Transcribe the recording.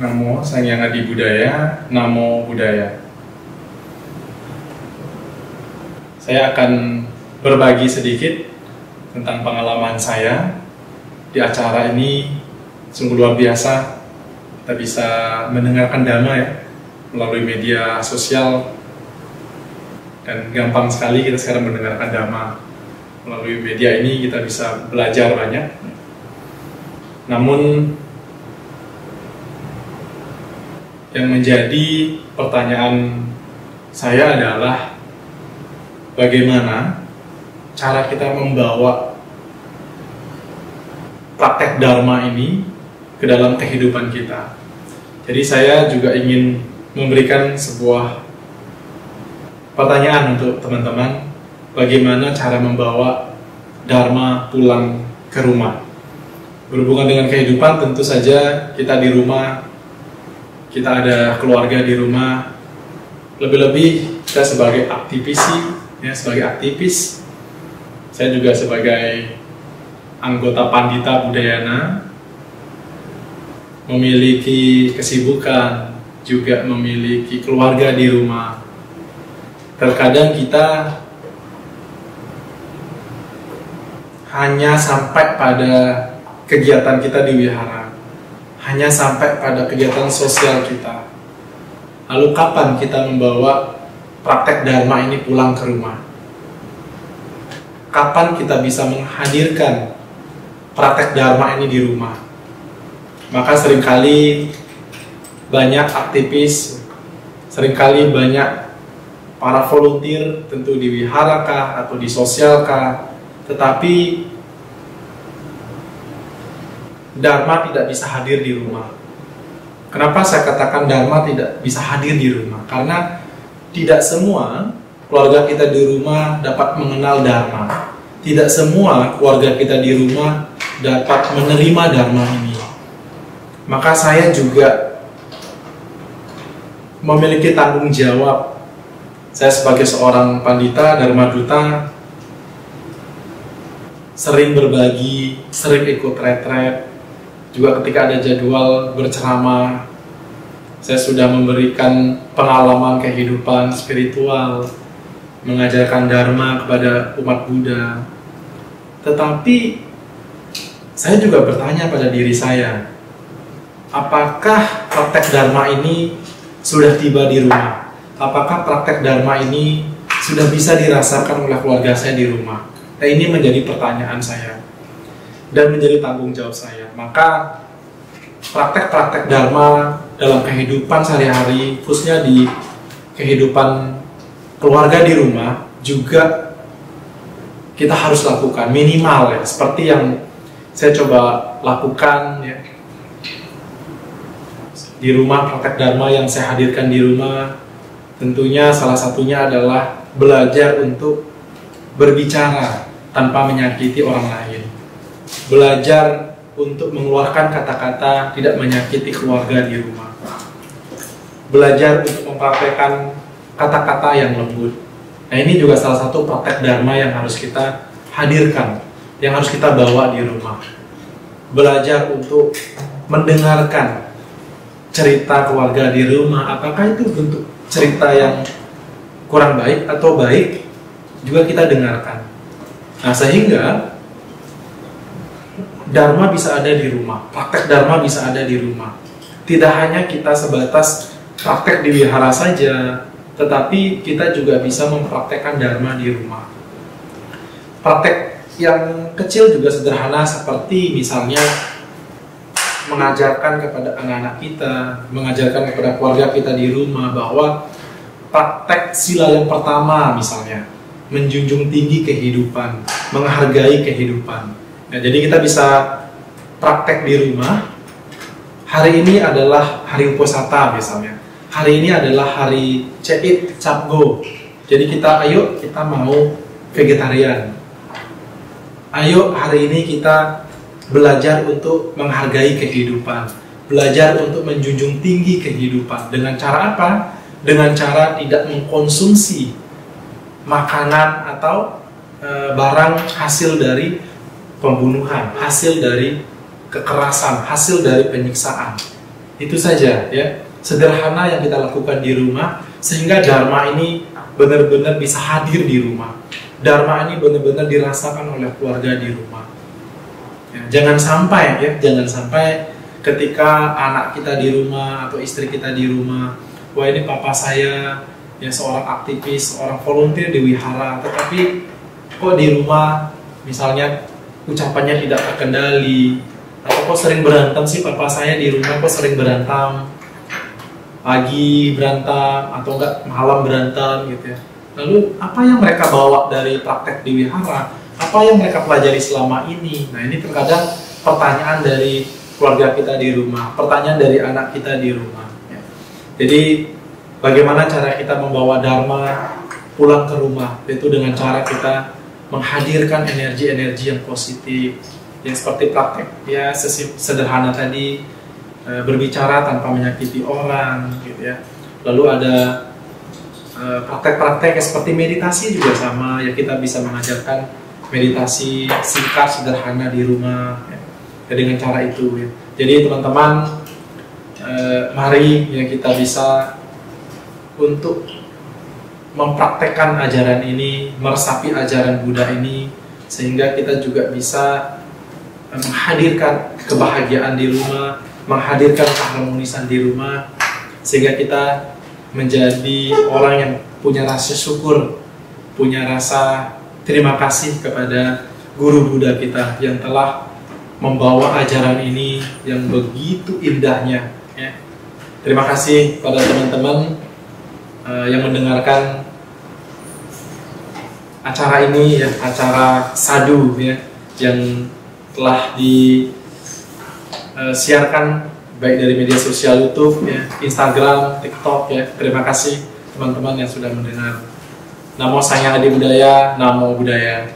Namo Sang Hyang Adi Budaya, Namo Buddhaya. Saya akan berbagi sedikit tentang pengalaman saya di acara ini. Sungguh luar biasa, kita bisa mendengarkan Dhamma ya melalui media sosial, dan gampang sekali kita sekarang mendengarkan Dhamma melalui media ini. Kita bisa belajar banyak. Namun yang menjadi pertanyaan saya adalah bagaimana cara kita membawa praktek Dharma ini ke dalam kehidupan kita. Jadi saya juga ingin memberikan sebuah pertanyaan untuk teman-teman, bagaimana cara membawa Dharma pulang ke rumah. Berhubungan dengan kehidupan, tentu saja kita di rumah, kita ada keluarga di rumah, lebih-lebih kita sebagai aktivis, saya juga sebagai anggota Pandita Budayana, memiliki kesibukan, juga memiliki keluarga di rumah. Terkadang kita hanya sampai pada kegiatan kita di wihara, hanya sampai pada kegiatan sosial kita. Lalu kapan kita membawa praktek Dharma ini pulang ke rumah? Kapan kita bisa menghadirkan praktek Dharma ini di rumah? Maka seringkali banyak aktivis, seringkali banyak para volunteer, tentu di wihara kah atau di sosial kah, tetapi Dharma tidak bisa hadir di rumah. Kenapa saya katakan Dharma tidak bisa hadir di rumah? Karena tidak semua keluarga kita di rumah dapat mengenal Dharma. Tidak semua keluarga kita di rumah dapat menerima Dharma ini. Maka saya juga memiliki tanggung jawab. Saya sebagai seorang Pandita, Dharma Duta, sering berbagi, sering ikut retret. Juga ketika ada jadwal berceramah, saya sudah memberikan pengalaman kehidupan spiritual, mengajarkan Dharma kepada umat Buddha. Tetapi saya juga bertanya pada diri saya, apakah praktek Dharma ini sudah tiba di rumah? Apakah praktek Dharma ini sudah bisa dirasakan oleh keluarga saya di rumah? Nah, ini menjadi pertanyaan saya dan menjadi tanggung jawab saya. Maka praktek-praktek Dharma dalam kehidupan sehari-hari, khususnya di kehidupan keluarga di rumah, juga kita harus lakukan minimal ya, seperti yang saya coba lakukan ya. Di rumah, praktek Dharma yang saya hadirkan di rumah, tentunya salah satunya adalah belajar untuk berbicara tanpa menyakiti orang lain. Belajar untuk mengeluarkan kata-kata tidak menyakiti keluarga di rumah. Belajar untuk mempraktekkan kata-kata yang lembut. Nah, ini juga salah satu praktek Dharma yang harus kita hadirkan, yang harus kita bawa di rumah. Belajar untuk mendengarkan cerita keluarga di rumah, apakah itu bentuk cerita yang kurang baik atau baik, juga kita dengarkan. Nah, sehingga Dharma bisa ada di rumah, praktek Dharma bisa ada di rumah. Tidak hanya kita sebatas praktek di wihara saja, tetapi kita juga bisa mempraktekkan Dharma di rumah. Praktek yang kecil juga sederhana, seperti misalnya mengajarkan kepada anak-anak kita, mengajarkan kepada keluarga kita di rumah bahwa praktek sila yang pertama misalnya, menjunjung tinggi kehidupan, menghargai kehidupan. Nah, jadi kita bisa praktek di rumah. Hari ini adalah hari Uposatha misalnya. Hari ini adalah hari Ceit Capgo. Jadi ayo kita mau vegetarian. Ayo hari ini kita belajar untuk menghargai kehidupan. Belajar untuk menjunjung tinggi kehidupan. Dengan cara apa? Dengan cara tidak mengkonsumsi makanan atau barang hasil dari pembunuhan, hasil dari kekerasan, hasil dari penyiksaan. Itu saja ya, sederhana yang kita lakukan di rumah sehingga Dharma ini benar-benar bisa hadir di rumah. Dharma ini benar-benar dirasakan oleh keluarga di rumah. Ya, jangan sampai ketika anak kita di rumah atau istri kita di rumah, wah ini papa saya ya seorang aktivis, seorang volunteer di wihara, tetapi kok di rumah misalnya ucapannya tidak terkendali, atau kok sering berantem sih papa saya di rumah, kok sering berantem, pagi berantem atau enggak malam berantem gitu ya. Lalu apa yang mereka bawa dari praktek di wihara? Apa yang mereka pelajari selama ini? Nah ini terkadang pertanyaan dari keluarga kita di rumah, pertanyaan dari anak kita di rumah ya. Jadi bagaimana cara kita membawa Dharma pulang ke rumah? Yaitu dengan cara kita menghadirkan energi-energi yang positif ya, seperti praktek ya sederhana tadi, berbicara tanpa menyakiti orang gitu ya. Lalu ada praktek-praktek seperti meditasi juga sama ya, kita bisa mengajarkan meditasi singkat sederhana di rumah ya, dengan cara itu ya. Jadi teman-teman, mari ya kita bisa untuk mempraktekkan ajaran ini, meresapi ajaran Buddha ini, sehingga kita juga bisa menghadirkan kebahagiaan di rumah, menghadirkan keharmonisan di rumah, sehingga kita menjadi orang yang punya rasa syukur, punya rasa terima kasih kepada guru Buddha kita yang telah membawa ajaran ini yang begitu indahnya ya. Terima kasih pada teman-teman yang mendengarkan acara ini ya, acara Sadhu ya, yang telah disiarkan baik dari media sosial YouTube ya, Instagram, TikTok ya. Terima kasih teman-teman yang sudah mendengar. Namo Sanyang Adi Budaya, Namo Buddhaya.